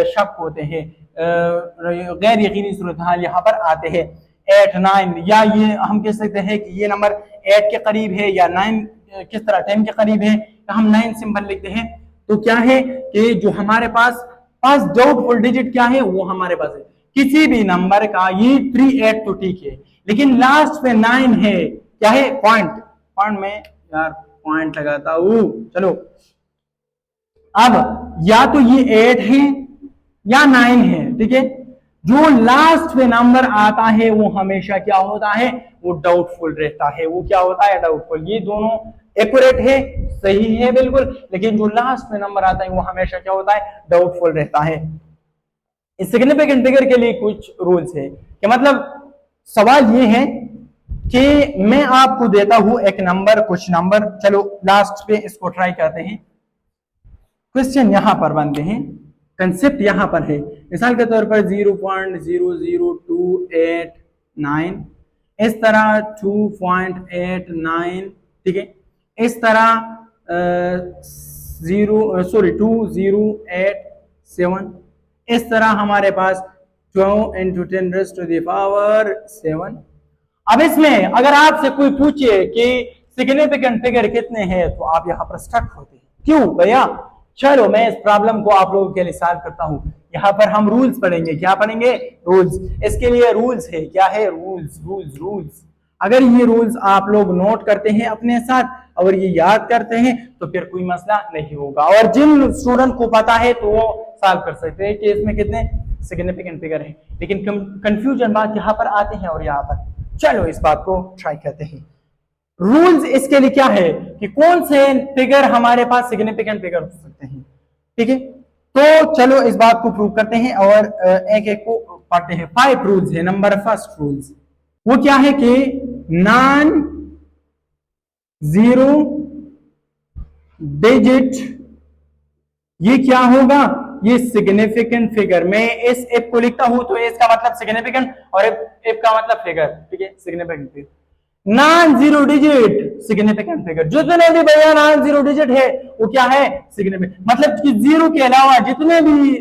शक होते हैं, गैर यकीनी सूरत हाल यहाँ पर आते हैं। 8, 9, या ये हम कह सकते हैं कि ये नंबर 8 के करीब है या 9 किस तरह 10 के करीब है, तो हम 9 सिंबल लिखते हैं। तो क्या है कि जो हमारे पास डाउटफुल डिजिट क्या है, वो हमारे पास है किसी भी नंबर का, ये 38 तो ठीक है, लेकिन लास्ट में 9 है, क्या है, पॉइंट में यार पॉइंट लगाता हूं, चलो। अब या तो ये 8 है या 9 है, ठीक है, जो लास्ट में नंबर आता है वो हमेशा क्या होता है, वो डाउटफुल रहता है, वो क्या होता है, डाउटफुल। ये दोनों एक्यूरेट है, सही है बिल्कुल, लेकिन जो लास्ट में नंबर आता है वो हमेशा क्या होता है, डाउटफुल रहता है। इस सिग्निफिकेंट फिगर के लिए कुछ रूल्स है कि मतलब सवाल ये है कि मैं आपको देता हूं एक नंबर, कुछ नंबर, चलो लास्ट पे इसको ट्राई करते हैं। क्वेश्चन यहां पर बनते हैं, कंसेप्ट यहां पर है, मिसाल के तौर पर 0.00289, इस तरह 2.89, ठीक है, इस तरह 2087, इस तरह हमारे पास 12 × 10⁻⁷। अब इसमें अगर आपसे कोई पूछे कि सिग्निफिकेंट फिगर कितने हैं तो आप यहाँ पर स्टक होते हैं, क्यों भैया। चलो मैं इस प्रॉब्लम को आप लोगों के लिए सॉल्व करता हूं। यहाँ पर हम रूल्स पढ़ेंगे, क्या पढ़ेंगे, रूल्स। इसके लिए रूल्स है, क्या है, रूल्स। अगर ये रूल्स आप लोग नोट करते हैं अपने साथ और ये याद करते हैं तो फिर कोई मसला नहीं होगा, और जिन स्टूडेंट को पता है तो वो सॉल्व कर सकते हैं कि इसमें कितने सिग्निफिकेंट फिगर है। लेकिन कंफ्यूजन बात यहाँ पर आते हैं और यहाँ पर, चलो इस बात को ट्राई करते हैं। रूल्स इसके लिए क्या है कि कौन से फिगर हमारे पास सिग्निफिकेंट फिगर हो सकते हैं, ठीक है। तो चलो इस बात को प्रूव करते हैं और एक एक को पढ़ते हैं। 5 रूल्स है। नंबर फर्स्ट रूल्स वो क्या है कि नॉन जीरो डिजिट ये क्या होगा, ये सिग्निफिकेंट फिगर। मैं इस एफ को लिखता हूं तो इसका मतलब सिग्निफिकेंट और एफ का मतलब फिगर, ठीक है, significant figure. Non zero digit significant figure, जितने भी भैया नॉन जीरो डिजिट है वो क्या है, सिग्निफिकेंट, मतलब कि जीरो के अलावा जितने भी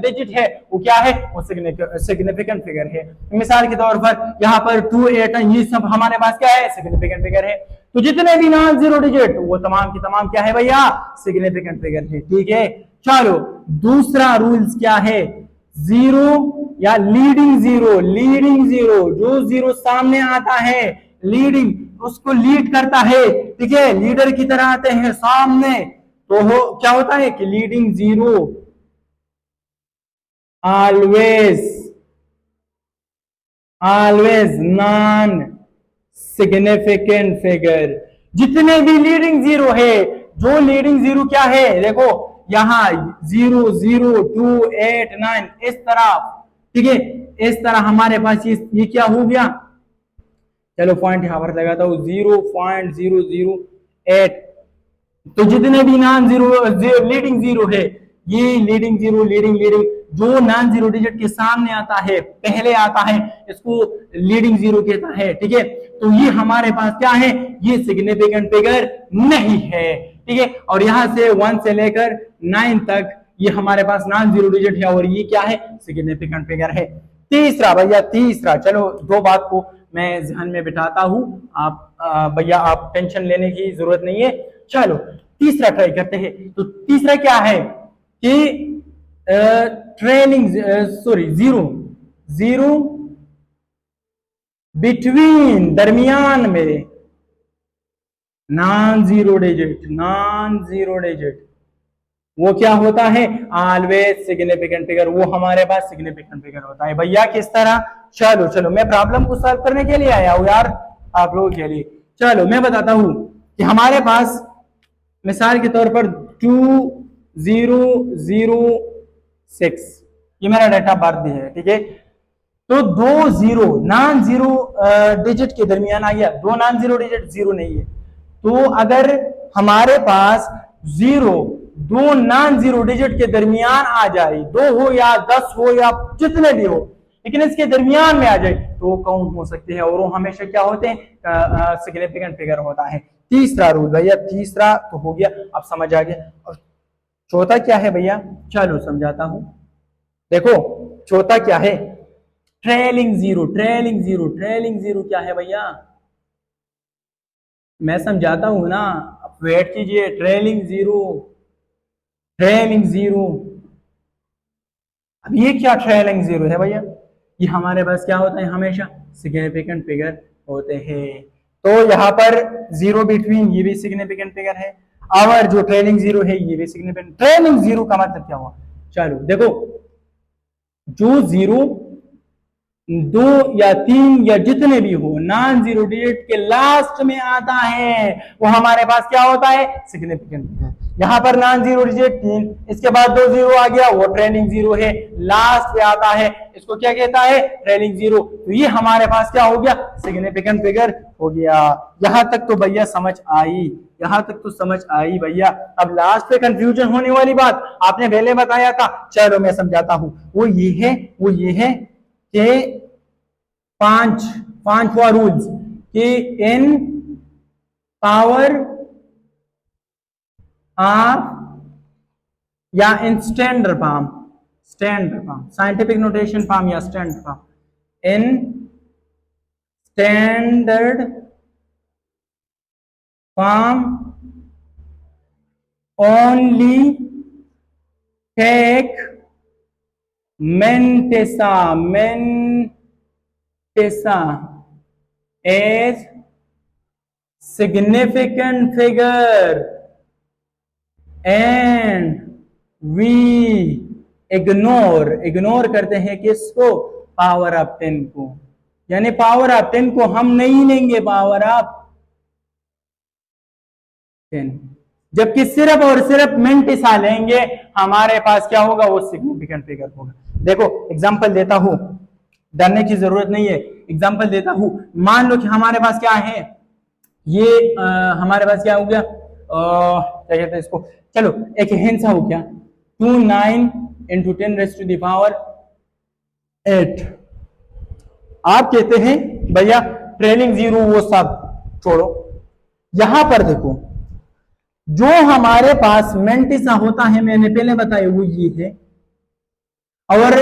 डिजिट है वो क्या है, वो सिग्निफिकेंट फिगर है। मिसाल के तौर पर यहाँ पर 2, 8 ये सब हमारे पास क्या है, सिग्निफिकेंट फिगर है। तो जितने भी नॉन जीरो डिजिट वो तमाम की तमाम क्या है भैया, सिग्निफिकेंट फिगर है, ठीक है। चलो दूसरा रूल्स क्या है, जीरो या लीडिंग जीरो, जो जीरो सामने आता है लीडिंग, उसको लीड करता है, ठीक है, लीडर की तरह आते हैं सामने, तो क्या होता है कि leading zero always non significant figure. जितने भी लीडिंग जीरो है, जो लीडिंग जीरो क्या है, देखो यहां 0 0 2 8 9 इस तरह, ठीक है, इस तरह हमारे पास ये क्या हो गया, चलो पॉइंट यहां पर लगाता हूं 0.008। तो जितने भी नॉन जीरो लीडिंग जीरो है, ये लीडिंग जीरो लीडिंग जो नॉन जीरो डिजिट के सामने आता है, पहले आता है, इसको लीडिंग जीरो कहता है, ठीक है। तो ये हमारे पास क्या है, ये सिग्निफिकेंट फिगर नहीं है, ठीक है। और यहां से 1 से लेकर 9 तक ये हमारे पास नॉन जीरो डिजिट है और ये क्या है, सिग्निफिकेंट फिगर है। तीसरा भैया, तीसरा, चलो दो बात को मैं ध्यान में बिठाता हूं, आप भैया आप टेंशन लेने की जरूरत नहीं है। चलो तीसरा ट्राई करते हैं। तो तीसरा क्या है कि ट्रेलिंग सॉरी जीरो बिटवीन दरमियान में नॉन जीरो डिजिट वो क्या होता है, ऑलवेज सिग्निफिकेंट फिगर। वो हमारे पास सिग्निफिकेंट फिगर होता है भैया। किस तरह, चलो मैं प्रॉब्लम को सॉल्व करने के लिए आया हूं यार, आप लोगों के लिए। चलो मैं बताता हूं कि हमारे पास मिसाल के तौर पर 2006 ये मेरा डेट ऑफ बर्थ है, ठीक है। तो दो जीरो नॉन जीरो डिजिट के दरमियान आ गया, दो नॉन जीरो डिजिट जीरो नहीं है। तो अगर हमारे पास जीरो दो नॉन जीरो डिजिट के दरमियान आ जाए, 2 हो या 10 हो या जितने भी हो, लेकिन इसके दरमियान में आ जाए तो वो काउंट हो सकते हैं और वो हमेशा क्या होते हैं, सिग्निफिकेंट फिगर होता है। तीसरा रूल भैया, तीसरा तो हो गया, अब समझ आ गया। और चौथा क्या है भैया, चलो समझाता हूं। देखो चौथा क्या है, ट्रेलिंग जीरो क्या है भैया, मैं समझाता हूं ना, अब वेट कीजिए। ट्रेलिंग जीरो, अब ये क्या ट्रेलिंग जीरो है भैया, ये हमारे पास क्या होता है, हमेशा सिग्निफिकेंट फिगर होते हैं। तो यहाँ पर जीरो बिटवीन ये भी सिग्निफिकेंट फिगर है, और जो ट्रेलिंग जीरो है ये भी सिग्निफिकेंट। ट्रेलिंग जीरो का मतलब क्या हुआ, चलो देखो, जो जीरो 2 या 3 या जितने भी हो नॉन जीरो डिजिट के लास्ट में आता है, वो हमारे पास क्या होता है, सिग्निफिकेंट है। यहाँ पर नॉन जीरो डिजिट 3, इसके बाद 2 जीरो आ गया, वो ट्रेलिंग जीरो है, लास्ट में आता है, इसको क्या कहता है, ट्रेलिंग जीरो। तो ये हमारे पास क्या हो गया, सिग्निफिकेंट फिगर हो गया। यहां तक तो भैया समझ आई, यहां तक तो समझ आई भैया। अब लास्ट पे कंफ्यूजन होने वाली बात आपने पहले बताया था, चलो मैं समझाता हूं। वो ये है कि पांचवा रूल्स कि इन पावर ऑफ या in standard form scientific notation form या standard form, in standard form only take mantissa as significant figure and we ignore करते हैं किसको, पावर ऑफ 10 को, यानी पावर ऑफ 10 को हम नहीं लेंगे, पावर ऑफ 10, जबकि सिर्फ और सिर्फ मेंटिसा लेंगे, हमारे पास क्या होगा, वो सिग्निफिकेंट फिगर होगा। देखो एग्जांपल देता हूं, डरने की जरूरत नहीं है, एग्जांपल देता हूं। मान लो कि हमारे पास क्या है, ये हमारे पास क्या हो गया, क्या कहते हैं इसको, चलो एक हिंसा हो गया, 29 × 10⁻8। आप कहते हैं भैया ट्रेलिंग जीरो वो सब छोड़ो, यहां पर देखो जो हमारे पास मेंटिसा होता है, मैंने पहले बताया वो ये है, और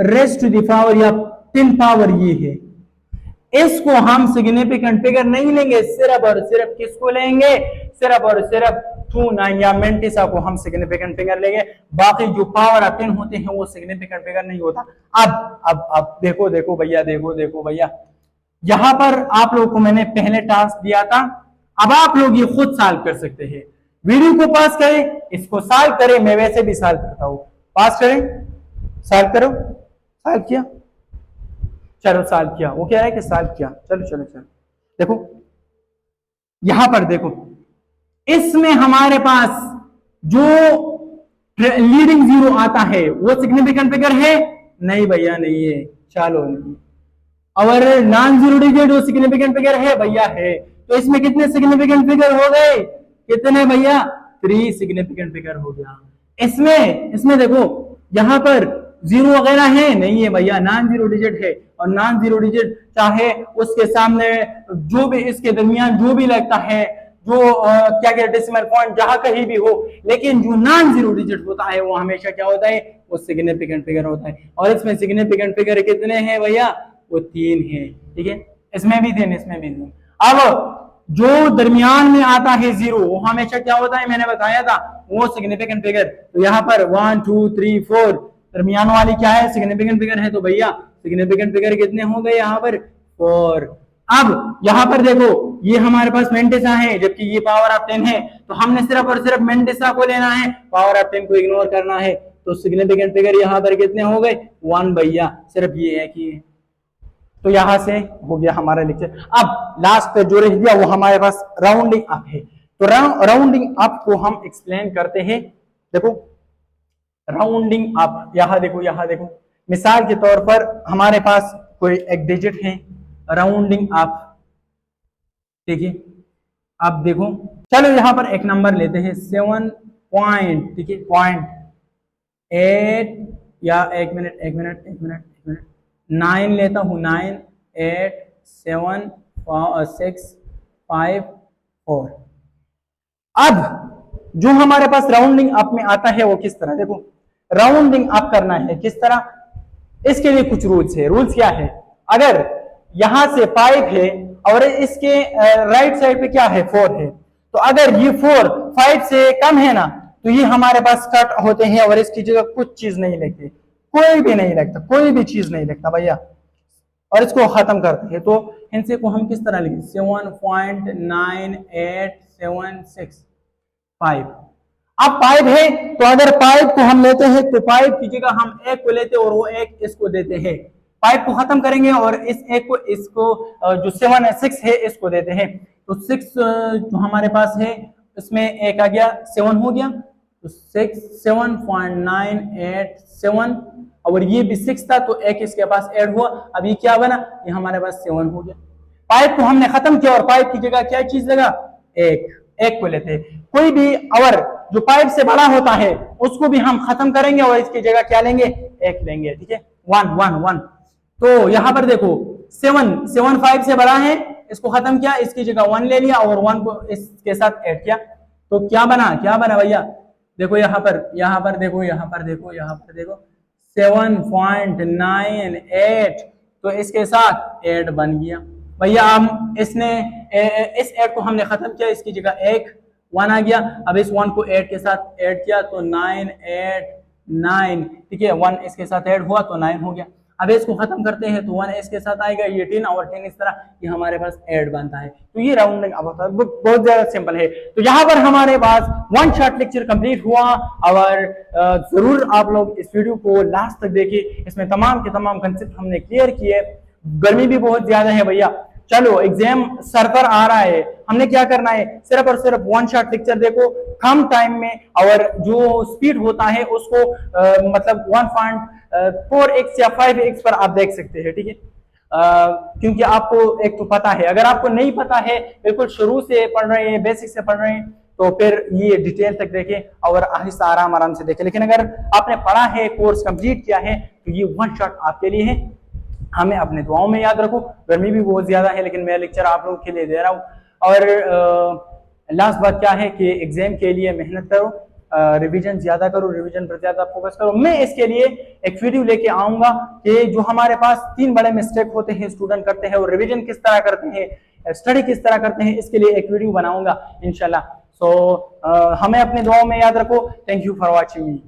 रेस्ट टू द पावर या 10 पावर ये है। इसको हम सिग्निफिकेंट फिगर नहीं लेंगे, सिर्फ और सिर्फ किसको लेंगे, सिर्फ और सिर्फ 29 या मेंटिसा को हम सिग्निफिकेंट फिगर लेंगे, बाकी जो पावर ऑफ 10 होते हैं वो सिग्निफिकेंट फिगर नहीं होता। अब देखो भैया, यहां पर आप लोगों को मैंने पहले टास्क दिया था, अब आप लोग ये खुद सॉल्व कर सकते हैं। वीडियो को पास करें, इसको सॉल्व करें, मैं वैसे भी सॉल्व करता हूं, पास करें, सॉल्व करो, सॉल्व किया, चलो सॉल्व किया, वो कह रहा है कि सॉल्व किया, चलो चलो चलो, देखो यहां पर देखो, इसमें हमारे पास जो लीडिंग जीरो आता है वो सिग्निफिकेंट फिगर है? नहीं भैया नहीं है, चलो नहीं। और नॉन जीरो डिजिट जो सिग्निफिकेंट फिगर है भैया है, तो इसमें कितने सिग्निफिकेंट फिगर हो गए? कितने भैया? 3 सिग्निफिकेंट फिगर हो गया। इसमें देखो यहां पर जीरो वगैरह है? नहीं है भैया, नॉन जीरो डिजिट है। और नॉन जीरो डिजिट चाहे उसके सामने जो भी इसके दरमियान जो भी लगता है, जो क्या कहते हैं डेसिमल पॉइंट जहां कहीं भी हो, लेकिन जो नॉन जीरो डिजिट होता है वो हमेशा क्या होता है? वो सिग्निफिकेंट फिगर होता है। और इसमें सिग्निफिकेंट फिगर कितने हैं भैया? वो 3 है, ठीक है। इसमें भी 3, इसमें भी 3। अब जो दरमियान में आता है जीरो वो हमेशा क्या होता है? मैंने बताया था वो सिग्निफिकेंट फिगर। तो यहाँ पर 1 2 3 4 दरमियान वाली क्या है? सिग्निफिकेंट फिगर है। तो भैया सिग्निफिकेंट फिगर कितने हो गए यहाँ पर? 4। अब यहाँ पर देखो ये हमारे पास मेंटिसा है जबकि ये पावर ऑफ 10 है, तो हमने सिर्फ और सिर्फ मेंटिसा को लेना है, पावर ऑफ 10 को इग्नोर करना है। तो सिग्निफिकेंट फिगर यहाँ पर कितने हो गए? 1 भैया, सिर्फ ये है कि। तो यहां से हो गया हमारा लेक्चर। अब लास्ट पे जो रह गया वो हमारे पास राउंडिंग अप है। तो राउंडिंग अप को हम एक्सप्लेन करते हैं। देखो राउंडिंग अप, यहां देखो, यहां देखो, मिसाल के तौर पर हमारे पास कोई एक डिजिट है, राउंडिंग अप, ठीक है। अब देखो चलो यहां पर एक नंबर लेते हैं 7 पॉइंट, ठीक है, 0.8 या एक मिनट 9 लेता हूं, 9 8 7 6 5 4। अब जो हमारे पास राउंडिंग अप में आता है वो किस तरह? देखो राउंडिंग अप करना है किस तरह, इसके लिए कुछ रूल्स है। रूल्स क्या है? अगर यहां से 5 है और इसके राइट साइड पे क्या है? 4 है, तो अगर ये 4 5 से कम है ना, तो ये हमारे पास कट होते हैं और इसकी जगह कुछ चीज नहीं लगती, कोई भी नहीं लगता, कोई भी चीज नहीं लगता भैया, और इसको खत्म करते हैं। तो इनसे को हम किस तरह लिखें? 7.98765। अब 5 है तो अगर 5 को हम लेते हैं तो 5 की जगह हम 1 को लेते हैं और वो 1 इसको देते हैं। 5 को खत्म करेंगे और इस 1 को, इसको जो 7 है 6 है इसको देते हैं। तो 6 जो हमारे पास है इसमें 1 आ गया, 7 हो गया, तो 7.987 और ये भी 6 था तो 1 इसके पास ऐड हुआ। अब ये क्या बना? ये हमारे पास 7 हो गया। 5 को हमने खत्म किया और 5 की जगह क्या चीज लगा? 1 को लेते हैं। कोई भी और जो 5 से बड़ा होता है उसको भी हम खत्म करेंगे और इसकी जगह क्या लेंगे? 1 लेंगे, ठीक है। 1 1 1। तो यहां पर देखो 7 5 से बड़ा है, इसको खत्म किया, इसकी जगह 1 ले लिया और 1 को इसके साथ ऐड किया, तो क्या बना? क्या बना भैया? देखो यहाँ पर देखो, यहाँ पर देखो 7.98, तो इसके साथ 8 बन गया भैया। हम इसने इस 8 को हमने खत्म किया, इसकी जगह 1 आ गया। अब इस 1 को 8 के साथ ऐड किया तो 9 8 9, ठीक है। 1 इसके साथ ऐड हुआ तो 9 हो गया। अब इसको खत्म करते हैं तो 1 इसके साथ आएगा, ये 10 और 10 इस तरह ये हमारे पास ऐड बनता है। तो ये राउंडिंग अब होता है, बहुत ज्यादा सिंपल है। तो यहाँ पर हमारे पास 1 शॉट लेक्चर कंप्लीट हुआ और जरूर आप लोग इस वीडियो को लास्ट तक देखिए, इसमें तमाम के तमाम कंसेप्ट हमने क्लियर किए। गर्मी भी बहुत ज्यादा है भैया, चलो एग्जाम सर पर आ रहा है, हमने क्या करना है? सिर्फ और सिर्फ 1 शॉट लेक्चर देखो कम टाइम में, और जो स्पीड होता है उसको मतलब 1.4x या 5x पर आप देख सकते हैं, ठीक है। क्योंकि आपको एक तो पता है, अगर आपको नहीं पता है, बिल्कुल शुरू से पढ़ रहे हैं, बेसिक से पढ़ रहे हैं, तो फिर ये डिटेल तक देखें और आहिस्ता आराम से देखें। लेकिन अगर आपने पढ़ा है, कोर्स कंप्लीट किया है, तो ये 1 शॉट आपके लिए है। हमें अपने दुआओं में याद रखो। गर्मी भी बहुत ज्यादा है लेकिन मैं लेक्चर आप लोगों के लिए दे रहा हूँ। और लास्ट बात क्या है कि एग्जाम के लिए मेहनत करो, रिवीजन ज्यादा करो, रिवीजन पर ज्यादा फोकस करो। मैं इसके लिए एक वीडियो लेके आऊंगा कि जो हमारे पास 3 बड़े मिस्टेक होते हैं स्टूडेंट करते हैं, और रिवीजन किस तरह करते हैं, स्टडी किस तरह करते हैं, इसके लिए एक वीडियो बनाऊंगा इंशाल्लाह। सो हमें अपने दुआओं में याद रखो। Thank you for watching me.